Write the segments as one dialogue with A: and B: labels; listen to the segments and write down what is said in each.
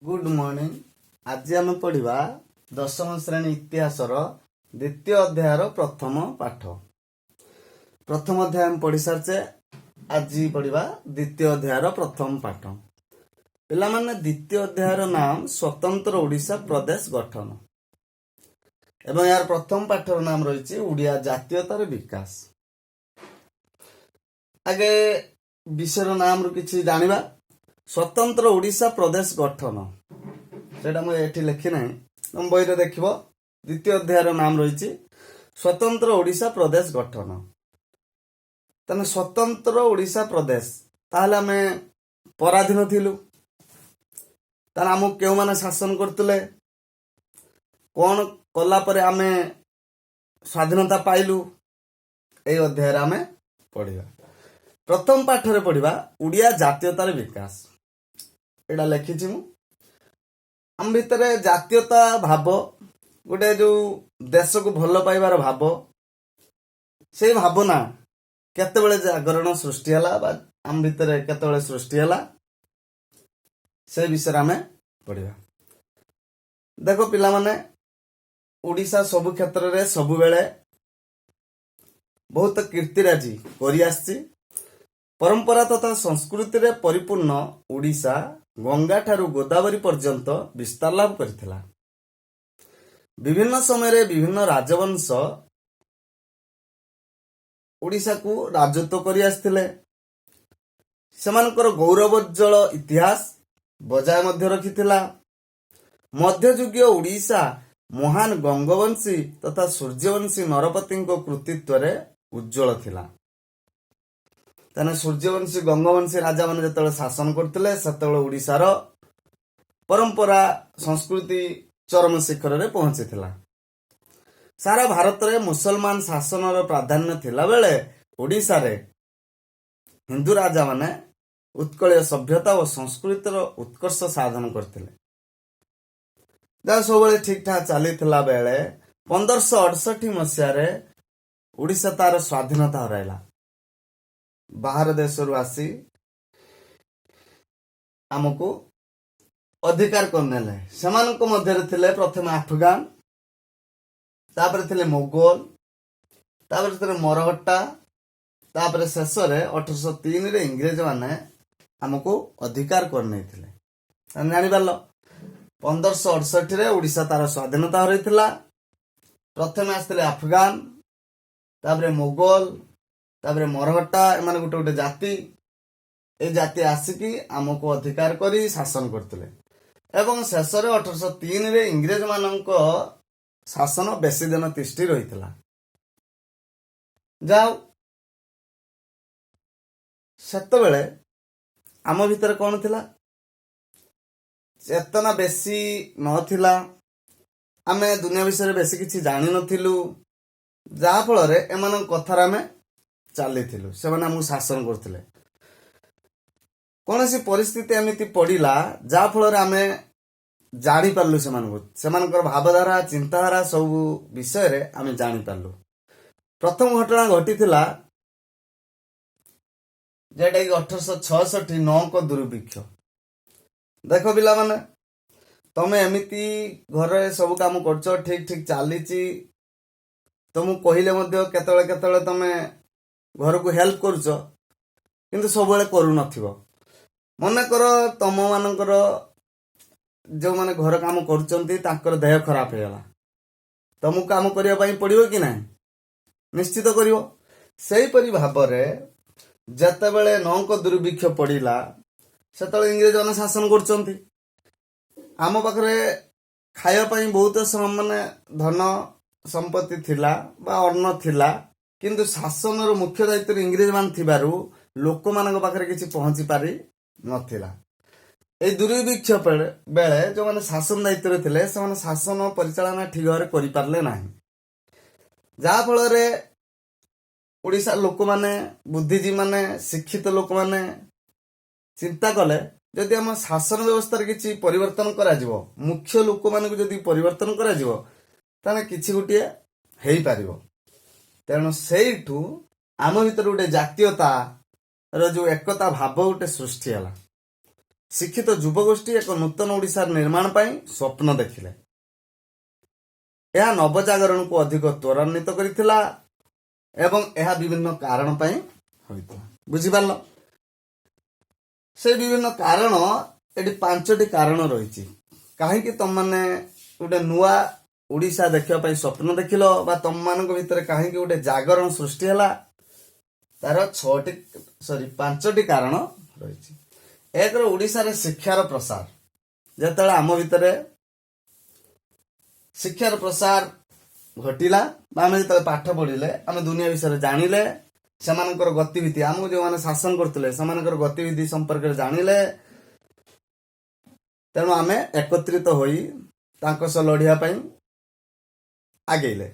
A: Good morning. आज आम पढ़ा दशम श्रेणी इतिहासर द्वितीय अध्यायर प्रथम पाठ। प्रथम अध्याय आम पढ़ी सारे। आज पढ़ा द्वितीय अध्यायर प्रथम पाठ। पिला माने द्वितीय अध्यायर नाम स्वतंत्र ओडिशा प्रदेश गठन एवं यार प्रथम पाठर नाम रही ओडिया जातीयतार विकास। आगे विषय नाम रु किछि जानिबा। स्वतंत्र ओडिशा प्रदेश गठन सेटा मुझे लिखी ना, तुम बही देख द्वितीय अध्यायर नाम रही स्वतंत्र ओडिशा प्रदेश गठन। तेना स्वतंत्र ओडिशा प्रदेश ताहले आमे पराधीन थिलु। ताना आमको केउ माने शासन करतले, कौन कला परे आमे स्वाधीनता पाइलु, ए अध्याय आमे पढ़िबा। प्रथम पाठरे पढ़िबा ओडिया जातीयतार विकास। एटा लिखिछि मु। आम भितर जातीयता भाव गोटे जो देश को भल पाइबार भाव, से भावना केतेबेले जागरण सृष्टि हला बा आम भितर केतेबेले सृष्टि हला, से विषय आमे पढ़िबा। देखो पिला माने, ओडिशा सबु क्षेत्र रे सबु बेले बहुत कीर्तिराजी करि आछि। परंपरा तथा संस्कृति रे परिपूर्ण ओडिशा गंगा ठारू गोदावरी पर्यंत विस्तार लाभ करथिला। विभिन्न समय रे विभिन्न राजवंश ओडिशा को राजत्व करि आस्थिले। सेमानकर गौरवोज्जल इतिहास बजाय मध्य रखिथिला। मध्ययुगीय ओडिशा महान गंगवंशी तथा सूर्यवंशी नरपति कृतित्व रे उज्जवल थिला। ताने सूर्यवंशी गंगवंशी राजा माने जतले शासन करथिले, सेतले ओडिशार परंपरा संस्कृति चरम शिखर रे पहुंचीथिला। सारा भारत रे मुसलमान शासनर प्राधान्य थिला बेले ओडिशा रे हिंदू राजा माने उत्कलीय सभ्यता और संस्कृतिर उत्कर्ष साधन करथिले। जा सबले ठीक ठाक चलीथिला बेले 1568 मसिया रे ओडिशा तार स्वाधीनता हराइला। बाहर देश रु आसी आमको अधिकार करनेले। सेमानक मध्य थिले प्रथम अफगान, तापर थिले मोगल, तापर थिले मरहट्टा, तापर शेष रे 1803 रे इंग्रेज माने आमको अधिकार करने थिले। जानि पारलो 1568 रे ओडिशा तार स्वाधीनता हरैथिला। प्रथम आस्थिले अफगान, तापर मोगल, तापर मरहट्टा, एमाने गोटे गोटे जाति। ए जाति आसिकी आमको अधिकार करी शासन करथिले एवं शेष रे 1803 रे इंग्रेज मानक शासन बेसी दिन तिष्ठि रहिथिला। जाओ सेतबेले आम भितर कौन थिला, चेतना बेसी नथिला। आमे दुनिया विषय बेसी किछि जानि नथिलु, जा फल रे एमान कथार आमे चलीथिलु। से माने हमहु शासन करथिले। कोनोसी परिस्थिति एमिति पड़िला जा फल रे आमे जानि पारलु सेमानकर भावधारा चिंताधारा सब विषय रे आमे जानि पारलु। प्रथम घटना घटिथिला जेटा कि 1866 9 को दुर्भिक्ष। देखो पिला माने, तमे एमिति घर सब काम करछो, ठीक ठीक चलीची, तुमको कहले मध्य केतळे केतळे तमे घर को हेल्प करुछ, किंतु सबले करू नथिबो। मने कर तम मानकर जो माने घर काम करूचंती ताकर देह खराब हेला, तुमको काम करिया पई पड़िबो कि नाही? निश्चित करिवो। सेही परि भाबरे जतेबेले नौक दुर्भिक्ष पड़िला सेतळे इंग्रेज माने शासन करचंती। आम पाखरे खाया पई बहुत माने धन संपत्ति थिला बा अन्न थिला, किंतु शासन मुख्य दायित्व इंग्रेज मान थिबारु लोक मानक पाखरे किछि पहुंची पारि नथिला। ए दुर्भिक्ष बेले जो माने शासन दायित्व रे थिले से माने शासन परिचालना ठीक भाबरे करि पारले नाही। जा फल रे ओडिशा लोक माने, बुद्धिजीवी माने, शिक्षित लोक माने चिंता कले जदि हम शासन व्यवस्था रे किछि परिवर्तन करा जिवो, मुख्य लोक मानक जदि परिवर्तन करा जिवो, ताने किछि गुटिए हेई पारिबो। तेणु सेठू आम भीतर गोटे जातीयता रो जो एकता भाव गोटे सृष्टि हला। ଶିକ୍ଷିତ ଯୁବଗୋଷ୍ଠୀ ଏକ ନୂତନ ଓଡ଼ିଶାର ନିର୍ମାଣ ପାଇଁ ସ୍ୱପ୍ନ ଦେଖିଲେ। ଏହା ନବଜାଗରଣକୁ ଅଧିକ ତ୍ୱରାନ୍ୱିତ କରିଥିଲା ଏବଂ ଏହା ବିଭିନ୍ନ କାରଣ ପାଇଁ ହୋଇଥିଲା। ବୁଝିପାରିଲ? ସେ ବିଭିନ୍ନ କାରଣ, ଏଠି 5ଟି କାରଣ ରହିଛି। କାହିଁକି ତମମାନେ ଗୋଟେ ନୂଆ ଓଡ଼ିଶା ଦେଖିବା ପାଇଁ ସ୍ୱପ୍ନ ଦେଖିଲ ବା ତମମାନଙ୍କ ଭିତରେ କାହିଁକି ଗୋଟେ ଜାଗରଣ ସୃଷ୍ଟି ହେଲା, ତାର 5ଟି କାରଣ ରହିଛି। ଏକରେ ଓଡ଼ିଶାରେ ଶିକ୍ଷାର ପ୍ରସାର। ଯେତେବେଳେ ଆମ ଭିତରେ ଶିକ୍ଷାର ପ୍ରସାର ଘଟିଲା ବା ଆମେ ଯେତେବେଳେ ପାଠ ପଢିଲେ, ଆମେ ଦୁନିଆ ବିଷୟରେ ଜାଣିଲେ, ସେମାନଙ୍କର ଗତିବିଧି, ଆମକୁ ଯେଉଁମାନେ ଶାସନ କରୁଥିଲେ ସେମାନଙ୍କର ଗତିବିଧି ସମ୍ପର୍କରେ ଜାଣିଲେ, ତେଣୁ ଆମେ ଏକତ୍ରିତ ହୋଇ ତାଙ୍କ ସହ ଲଢ଼ିବା ପାଇଁ ଆଗେଇଲେ।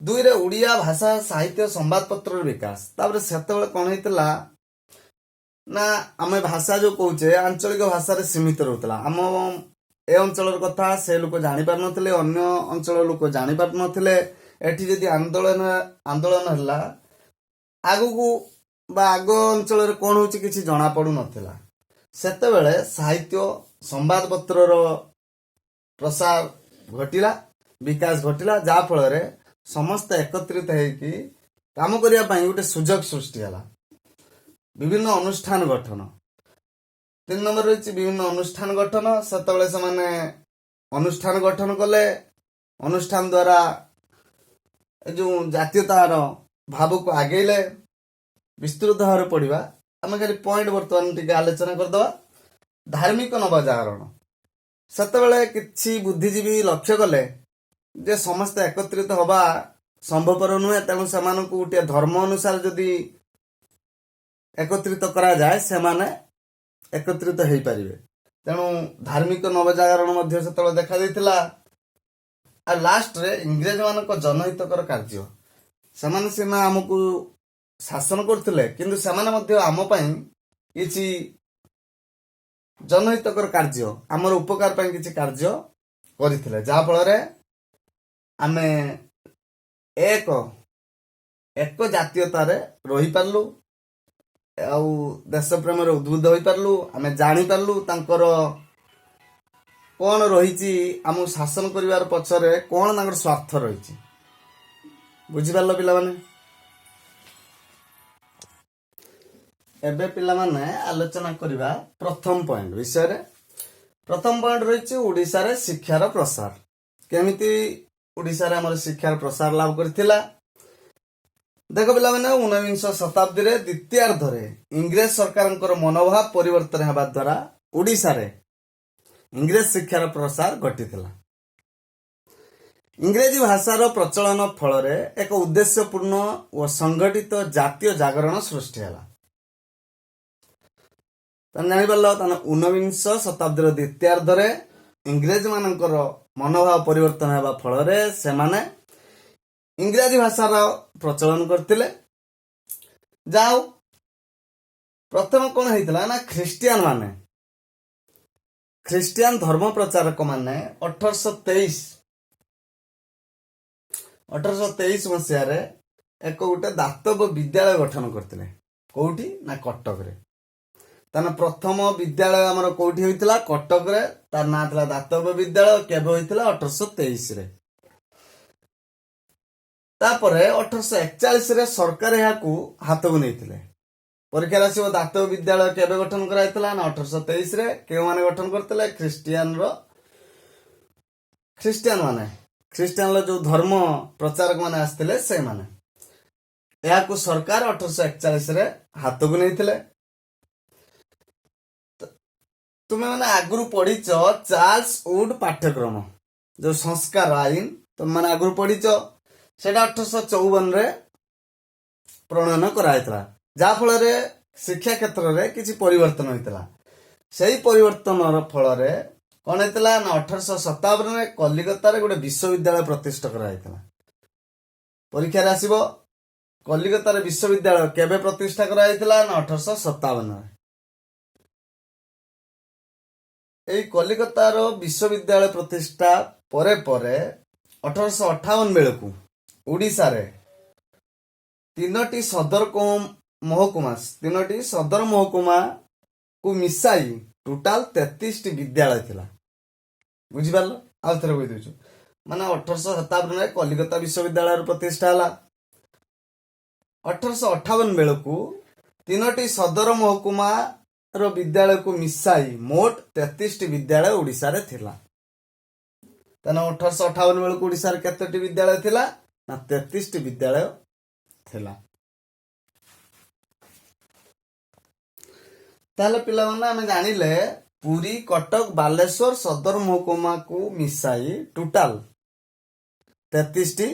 A: 2ରେ ଓଡ଼ିଆ ଭାଷା ସାହିତ୍ୟ ସମ୍ବାଦପତ୍ରର ବିକାଶ। ତାପରେ ସେତେବେଳେ କ'ଣ ହେଇଥିଲା ନା, ଆମେ ଭାଷା ଯୋଉ କହୁଛେ ଆଞ୍ଚଳିକ ଭାଷାରେ ସୀମିତ ରହୁଥିଲା। ଆମ ଏ ଅଞ୍ଚଳର କଥା ସେ ଲୋକ ଜାଣିପାରୁନଥିଲେ, ଅନ୍ୟ ଅଞ୍ଚଳର ଲୋକ ଜାଣିପାରୁନଥିଲେ। ଏଠି ଯଦି ଆନ୍ଦୋଳନ ହେଲା ଆଗକୁ ବା ଆଗ ଅଞ୍ଚଳରେ କ'ଣ ହଉଛି କିଛି ଜଣା ପଡୁନଥିଲା। ସେତେବେଳେ ସାହିତ୍ୟ ସମ୍ବାଦପତ୍ରର ପ୍ରସାର ଘଟିଲା, ବିକାଶ ଘଟିଲା, ଯାହା ଫଳରେ ସମସ୍ତେ ଏକତ୍ରିତ ହେଇକି କାମ କରିବା ପାଇଁ ଗୋଟେ ସୁଯୋଗ ସୃଷ୍ଟି ହେଲା। ବିଭିନ୍ନ ଅନୁଷ୍ଠାନ ଗଠନ। 3 ନମ୍ବର ରହିଛି ବିଭିନ୍ନ ଅନୁଷ୍ଠାନ ଗଠନ। ସେତେବେଳେ ସେମାନେ ଅନୁଷ୍ଠାନ ଗଠନ କଲେ। ଅନୁଷ୍ଠାନ ଦ୍ୱାରା ଏ ଯୋଉ ଜାତୀୟତାର ଭାବକୁ ଆଗେଇଲେ। ବିସ୍ତୃତ ଭାବରେ ପଢିବା, ଆମେ ଖାଲି ପଏଣ୍ଟ ବର୍ତ୍ତମାନ ଟିକେ ଆଲୋଚନା କରିଦେବା। ଧାର୍ମିକ ନବଜାଗରଣ। ସେତେବେଳେ କିଛି ବୁଦ୍ଧିଜୀବୀ ଲକ୍ଷ୍ୟ କଲେ ଯେ ସମସ୍ତେ ଏକତ୍ରିତ ହବା ସମ୍ଭବପର ନୁହେଁ, ତେଣୁ ସେମାନଙ୍କୁ ଗୋଟିଏ ଧର୍ମ ଅନୁସାରେ ଯଦି ଏକତ୍ରିତ କରାଯାଏ ସେମାନେ ଏକତ୍ରିତ ହେଇପାରିବେ। ତେଣୁ ଧାର୍ମିକ ନବଜାଗରଣ ମଧ୍ୟ ସେତେବେଳେ ଦେଖାଯାଇଥିଲା। ଆଉ ଲାଷ୍ଟରେ ଇଂରେଜ ମାନଙ୍କ ଜନହିତକର କାର୍ଯ୍ୟ। ସେମାନେ ସିନା ଆମକୁ ଶାସନ କରୁଥିଲେ, କିନ୍ତୁ ସେମାନେ ମଧ୍ୟ ଆମ ପାଇଁ କିଛି ଜନହିତକର କାର୍ଯ୍ୟ, ଆମର ଉପକାର ପାଇଁ କିଛି କାର୍ଯ୍ୟ କରିଥିଲେ, ଯାହାଫଳରେ ଆମେ ଏକ ଜାତୀୟତାରେ ରହିପାରିଲୁ ଆଉ ଦେଶ ପ୍ରେମରେ ଉଦ୍ବୁଦ୍ଧ ହୋଇପାରିଲୁ। ଆମେ ଜାଣିପାରିଲୁ ତାଙ୍କର କ'ଣ ରହିଛି, ଆମକୁ ଶାସନ କରିବାର ପଛରେ କ'ଣ ତାଙ୍କର ସ୍ୱାର୍ଥ ରହିଛି। ବୁଝିପାରିଲ ପିଲାମାନେ? ଏବେ ପିଲାମାନେ ଆଲୋଚନା କରିବା ପ୍ରଥମ ପଏଣ୍ଟ ବିଷୟରେ। ପ୍ରଥମ ପଏଣ୍ଟ ରହିଛି ଓଡ଼ିଶାରେ ଶିକ୍ଷାର ପ୍ରସାର। କେମିତି ଓଡ଼ିଶାରେ ଆମର ଶିକ୍ଷାର ପ୍ରସାର ଲାଭ କରିଥିଲା? ଦେଖ ପିଲାମାନେ, 19ବିଂଶ ଶତାବ୍ଦୀରେ ଦ୍ୱିତୀୟାର୍ଦ୍ଧରେ ଇଂରେଜ ସରକାରଙ୍କର ମନୋଭାବ ପରିବର୍ତ୍ତନ ହେବା ଦ୍ୱାରା ଓଡ଼ିଶାରେ ଇଂରେଜ ଶିକ୍ଷାର ପ୍ରସାର ଘଟିଥିଲା। ଇଂରେଜୀ ଭାଷାର ପ୍ରଚଳନ ଫଳରେ ଏକ ଉଦ୍ଦେଶ୍ୟପୂର୍ଣ୍ଣ ଓ ସଂଗଠିତ ଜାତୀୟ ଜାଗରଣ ସୃଷ୍ଟି ହେଲା। ଜାଣିପାରିଲ? ତାହେଲେ 19ବିଂଶ ଶତାବ୍ଦୀର ଦ୍ୱିତୀୟାର୍ଦ୍ଧରେ ଇଂରେଜ ମାନଙ୍କର ମନୋଭାବ ପରିବର୍ତ୍ତନ ହେବା ଫଳରେ ସେମାନେ ଇଂରାଜୀ ଭାଷାର ପ୍ରଚଳନ କରିଥିଲେ। ଯାଉ ପ୍ରଥମେ କ'ଣ ହେଇଥିଲା ନା, ଖ୍ରୀଷ୍ଟିଆନ ଧର୍ମ ପ୍ରଚାରକ ମାନେ 1823 ମସିହାରେ ଏକ ଗୋଟେ ଦାତବ୍ୟ ବିଦ୍ୟାଳୟ ଗଠନ କରିଥିଲେ। କୋଉଠି ନା, କଟକରେ। ତାହେଲେ ପ୍ରଥମ ବିଦ୍ୟାଳୟ ଆମର କୋଉଠି ହୋଇଥିଲା? କଟକରେ। ତାର ନାଁ ଥିଲା ଦାତବ୍ୟ ବିଦ୍ୟାଳୟ। କେବେ ହୋଇଥିଲା? 1823ରେ। ତାପରେ 1841ରେ ସରକାର ଏହାକୁ ହାତକୁ ନେଇଥିଲେ। ପରୀକ୍ଷାରେ ଆସିବ, ଦାତବ୍ୟ ବିଦ୍ୟାଳୟ କେବେ ଗଠନ କରାଯାଇଥିଲା? ନା 1823ରେ। କେଉଁମାନେ ଗଠନ କରିଥିଲେ? ଖ୍ରୀଷ୍ଟିଆନର ଯୋଉ ଧର୍ମ ପ୍ରଚାରକ ମାନେ ଆସିଥିଲେ ସେମାନେ। ଏହାକୁ ସରକାର 1841ରେ ହାତକୁ ନେଇଥିଲେ। ତୁମେ ମାନେ ଆଗରୁ ପଢିଛ ଚାର୍ଲସ ଉଡ୍ ପାଠ୍ୟକ୍ରମ, ଯୋଉ ସଂସ୍କାର ଆଇନ ତୁମେ ମାନେ ଆଗରୁ ପଢିଛ। ସେଇଟା 1854ରେ ପ୍ରଣୟନ କରାଯାଇଥିଲା, ଯାହାଫଳରେ ଶିକ୍ଷା କ୍ଷେତ୍ରରେ କିଛି ପରିବର୍ତ୍ତନ ହୋଇଥିଲା। ସେଇ ପରିବର୍ତ୍ତନର ଫଳରେ କ'ଣ ହେଇଥିଲା ନା, 1857ରେ କଲିକତାରେ ଗୋଟେ ବିଶ୍ୱବିଦ୍ୟାଳୟ ପ୍ରତିଷ୍ଠା କରାଯାଇଥିଲା। ପରୀକ୍ଷାରେ ଆସିବ, କଲିକତାରେ ବିଶ୍ୱବିଦ୍ୟାଳୟ କେବେ ପ୍ରତିଷ୍ଠା କରାଯାଇଥିଲା? ନା 1857ରେ। এই କଲିକତାର ବିଶ୍ୱବିଦ୍ୟାଳୟ ପ୍ରତିଷ୍ଠା ପରେ ପରେ 1858 ବେଳକୁ ଓଡ଼ିଶାରେ ତିନୋଟି ସଦର ମହକୁମାକୁ ମିଶାଇ टोटाल 33 विद्यालय थिला बुझिपारल आउ थरे कहि देछु माने 1857 रे कलिकता विश्वविद्यालय प्रतिष्ठा हला 1858 बेलकू 3टी सदर महकुमा रो विद्यालय को मिसाई मोट 33 विद्यालय ओडिसा रे थिला तने 1858 बेलकू ओडिसा रे केतेटी विद्यालय थिला ना 33 विद्यालय थिला ताले पिला माने हमें जानिले पुरी कटक बालेश्वर सदर महकुमा को मिसाई टोटाल 33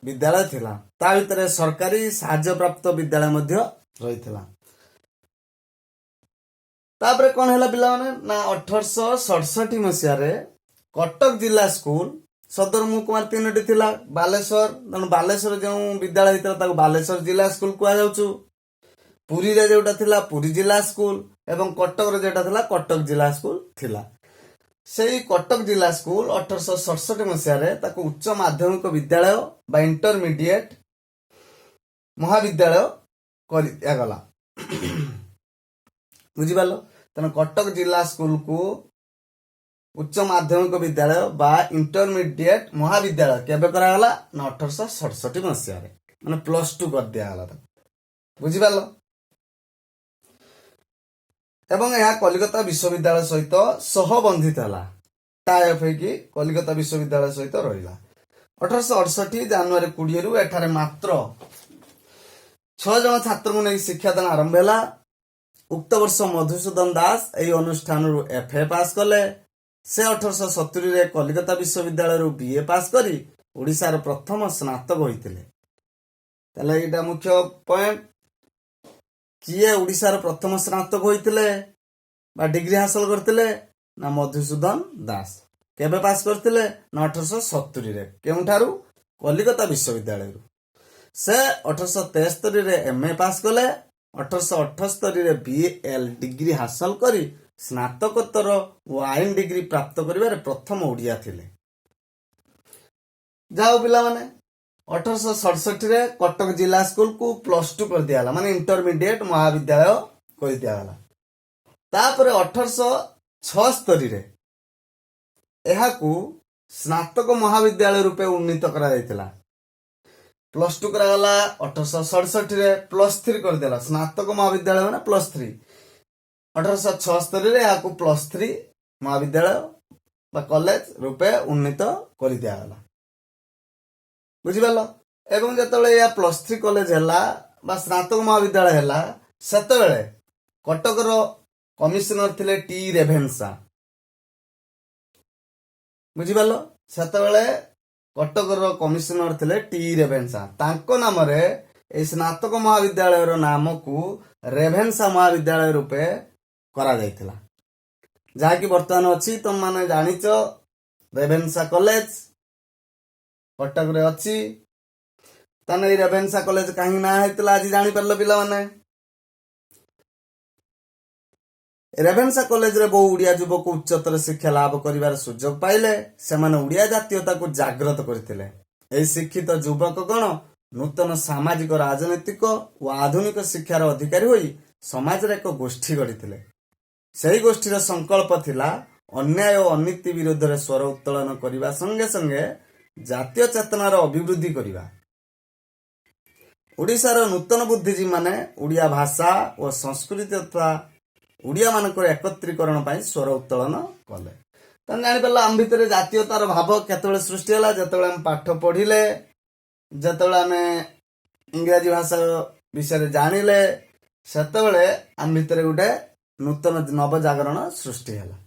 A: विद्यालय थिला ता भितरे सरकारी साहाय्य प्राप्त विद्यालय मध्य रहिथिला तापरे कोन हैला पिला माने ना 1867 मसिया रे कटक जिला स्कूल सदर महकुमा 3टी थिला बालेश्वर जो विद्यालय हितरा ताको बालेश्वर जिला स्कूल कुआ जाउछु पुरी रे जेउटा थिला पुरी जिला स्कूल एवं कटक रे जेटा थिला कटक जिला स्कूल थिला सेही कटक जिला स्कूल 1867 मसिया रे ताको उच्च माध्यमिक विद्यालय बा इंटरमीडिएट महाविद्यालय कर दिया गला बुझिपालो तने कटक जिला स्कूल को उच्च माध्यमिक विद्यालय बा इंटरमीडिएट महाविद्यालय केबे करा गला ना 1867 मसिया रे माने +2 कर दिया गला बुझिपालो एवं यह कलिकता विश्वविद्यालय सहित सहबंधित हला टाइप है कि कलिकता विश्वविद्यालय सहित रहिला 1868 जनवरी 20 रु एठारे मात्र 6 जन छात्र को नहीं शिक्षादान आरंभ हैला उक्त वर्ष मधुसूदन दास एही अनुष्ठान रु एफए पास कले से 1870 रे कलिकता विश्वविद्यालय रु बीए पास करी ओडिसा रो प्रथम स्नातक होइतिले तले एटा मुख्य पॉइंट किए ओडिसा रो प्रथम स्नातक होइतिले बा डिग्री हासिल करतिले ना मधुसूदन दास केबे पास करतिले ना 1870 रे केउठारु कलिकता विश्वविद्यालय रु से 1873 रे एमए पास कले 1878 रे बीएल डिग्री हासिल करी स्नातकोत्तर और आईन डिग्री प्राप्त करिबारे प्रथम ओडिया थिले जाओ पिला माने 1867 रे कटक जिला स्कूल को +2 कर दिया माने इंटरमीडिएट महाविद्यालय कर दिया गला तापरे 1876 रे एहा को स्नातक महाविद्यालय रूपे उन्नीत करा जायतिला +2 करा गला 1867 रे +3 कर देला स्नातक महाविद्यालय माने +3 1876 रे एहा को +3 महाविद्यालय बा कॉलेज रूपे उन्नीत कर दिया गला बुझिपालो एवं जतले या +3 कॉलेज हैला बा स्नातक महाविद्यालय हैला सेतबेले कटक रो कमिशनर थिले टी रेभेन्सा बुझिपालो सेतबेले कटक रो कमिशनर थिले टी रेभेन्सा तांको नाम रे ए स्नातक महाविद्यालय रो नाम को रेभेन्सा महाविद्यालय रूपे करा जायतिला जाकी वर्तमान अछि तुम माने जानिचो रेभेन्सा कॉलेज कटक रे अछि तने रेभेन्सा कॉलेज काहे ना हेतला आज जानि परलो पिला माने रेभेन्सा कॉलेज रे बहु उड़िया युवक उच्चतर शिक्षा लाभ करिवार सुযোଗ पाइले सेमाने उड़िया जातीयता को जागृत करथिले एही शिक्षित युवक गण नूतन सामाजिक राजनीतिक और आधुनिक शिक्षार अधिकारी होई समाज रे एक गोष्ठी गढ़िथिले सेही गोष्ठीर संकल्प थिला अन्याय और अनीति विरुद्ध रे स्वर उत्तोलन करिवा संगे संगे जातीय चेतनार अभिवृद्धि करिवा ओडिशार नूतन बुद्धिजीवी माने उड़िया भाषा और संस्कृति तथा उड़िया मानकर एकत्रीकरण पाई स्वर उत्तोलन कले तने जानि परला हम भितरे जातीयतार भाव केतबेले सृष्टि होला जेतबेले हम पाठ पढिले जेतबेले हमें इंग्रजी भाषा विषय जानिले सेतबेले हम भितरे गुटे नूतन नव जागरण सृष्टि होला।